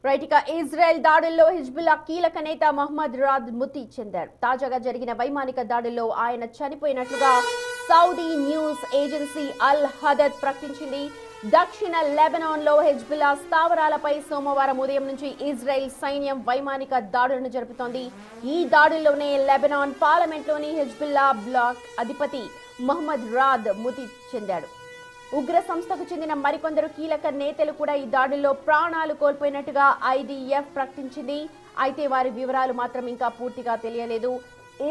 Right ఇక Israel దాడుల్లో Hezbollah కీలక నేత మహమ్మద్ రాద్ మృతి చెందారు. తాజాగా జరిగిన వైమానిక దాడుల్లో ఆయన చనిపోయినట్లుగా సౌదీ న్యూస్ ఏజెన్సీ అల్ హదద్ ప్రకటించింది. దక్షిణ లెబనాన్లో హిజ్బుల్లా స్థావరాలపై సోమవారం ఉదయం నుంచి ఇజ్రాయెల్ సైన్యం వైమానిక దాడులను జరుపుతోంది. ఈ దాడుల్లోనే లెబనాన్ పార్లమెంట్లోని హిజ్బుల్లా బ్లాక్ అధిపతి మహమ్మద్ రాద్ మృతి చెందాడు. ఉగ్ర సంస్థకు చెందిన మరికొందరు కీలక నేతలు కూడా ఈ దాడుల్లో ప్రాణాలు కోల్పోయినట్టుగా ఐడిఎఫ్ ప్రకటించింది. అయితే వారి వివరాలు మాత్రం ఇంకా పూర్తిగా తెలియలేదు.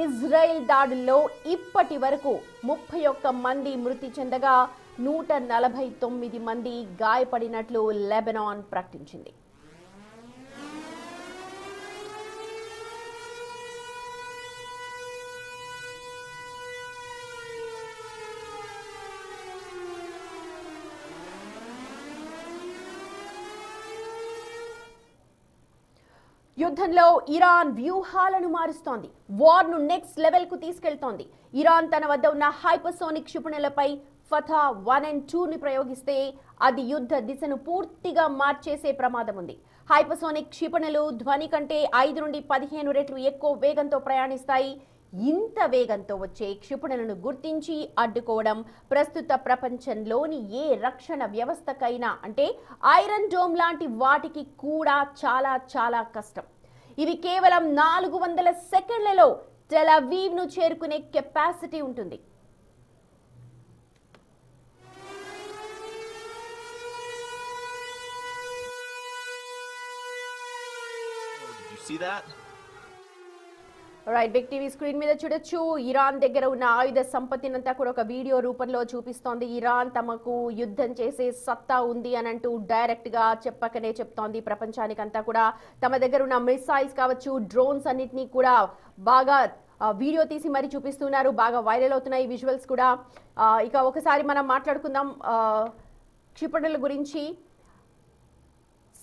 ఇజ్రాయెల్ దాడుల్లో ఇప్పటి వరకు 31 మంది మృతి చెందగా 149 మంది గాయపడినట్లు లెబనాన్ ప్రకటించింది. యుద్ధంలో ఇరాన్ వ్యూహాలను మారుస్తోంది. వార్ను నెక్స్ట్ లెవెల్ కు తీసుకెళ్తోంది. ఇరాన్ తన వద్ద ఉన్న హైపర్సోనిక్ క్షిపణులపై ఫతా 1 and 2ని ప్రయోగిస్తే అది యుద్ధ దిశను పూర్తిగా మార్చేసే ప్రమాదం ఉంది. హైపర్సోనిక్ క్షిపణులు ధ్వని కంటే 5 నుండి 15 రెట్లు ఎక్కువ వేగంతో ప్రయాణిస్తాయి. ఇంత వేగంతో వచ్చే క్షిపణులను గుర్తించి అడ్డుకోవడం ప్రస్తుత ప్రపంచంలోని ఏ రక్షణ వ్యవస్థకైనా అంటే ఐరన్ డోమ్ లాంటి వాటికి కూడా చాలా చాలా కష్టం. ఇవి కేవలం 400 సెకండ్లలో టెల్ అవీవ్ ను చేరుకునే కెపాసిటీ ఉంటుంది. రైట్, బిగ్ టీవీ స్క్రీన్ మీద చూడొచ్చు. ఇరాన్ దగ్గర ఉన్న ఆయుధ సంపత్తినంతా కూడా ఒక వీడియో రూపంలో చూపిస్తోంది. ఇరాన్ తమకు యుద్ధం చేసే సత్తా ఉంది అని అంటూ డైరెక్ట్ గా చెప్పకనే చెప్తోంది ప్రపంచానికంతా కూడా. తమ దగ్గర ఉన్న మిసైల్స్ కావచ్చు, డ్రోన్స్ అన్నిటినీ కూడా బాగా వీడియో తీసి మరీ చూపిస్తున్నారు. బాగా వైరల్ అవుతున్నాయి విజువల్స్ కూడా. ఇక ఒకసారి మనం మాట్లాడుకుందాం క్షిపణుల గురించి.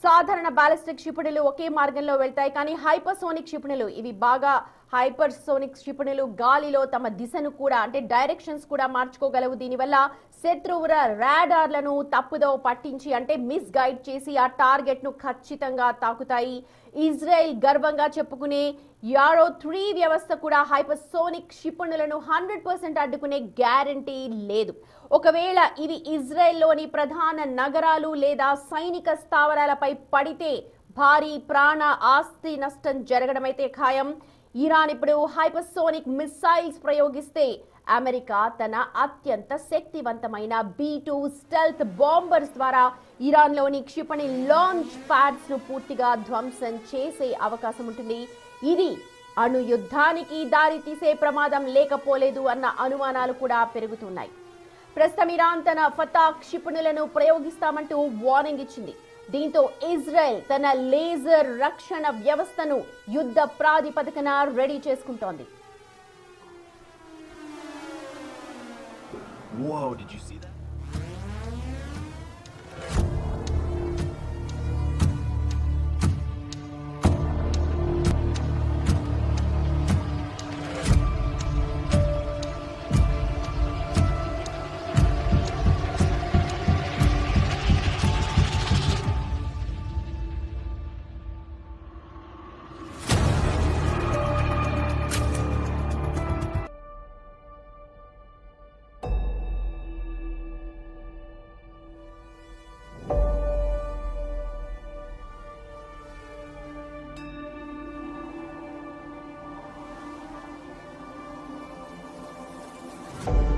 సాధారణ బాలిస్టిక్ క్షిపణులు ఒకే మార్గంలో వెళ్తాయి, కానీ హైపర్సోనిక్ క్షిపణులు ఇవి బాగా హైపర్సోనిక్ క్షిపణులు గాలిలో తమ దిశను కూడా అంటే డైరెక్షన్స్ కూడా మార్చుకోగలవు. దీనివల్ల శత్రువుల రాడార్లను తప్పుదో పట్టించి అంటే మిస్ గైడ్ చేసి ఆ టార్గెట్ ను ఖచ్చితంగా తాకుతాయి. ఇజ్రాయెల్ గర్వంగా చెప్పుకునే యారో 3 వ్యవస్థ కూడా హైపర్సోనిక్ క్షిపణులను 100% అడ్డుకునే గ్యారంటీ లేదు. ఒకవేళ ఇవి ఇజ్రాయెల్లోని ప్రధాన నగరాలు లేదా సైనిక స్థావరాలపై పడితే భారీ ప్రాణ ఆస్తి నష్టం జరగడమైతే ఖాయం. ఇరాన్ ఇప్పుడు హైపర్సోనిక్ మిసైల్స్ ప్రయోగిస్తే అమెరికా తన అత్యంత శక్తివంతమైన B-2 స్టెల్త్ బాంబర్స్ ద్వారా ఇరాన్లోని క్షిపణి లాంచ్ ప్యాడ్స్ ను పూర్తిగా ధ్వంసం చేసే అవకాశం ఉంటుంది. ఇది అణు యుద్ధానికి దారి తీసే ప్రమాదం లేకపోలేదు అన్న అనుమానాలు కూడా పెరుగుతున్నాయి. ప్రస్తుతం ఇరాన్ తన ఫతా క్షిపణులను ప్రయోగిస్తామంటూ వార్నింగ్ ఇచ్చింది. దీంతో ఇజ్రాయెల్ తన లేజర్ రక్షణ వ్యవస్థను యుద్ధ ప్రాతిపదికన రెడీ చేసుకుంటోంది. Whoa, did you see that? you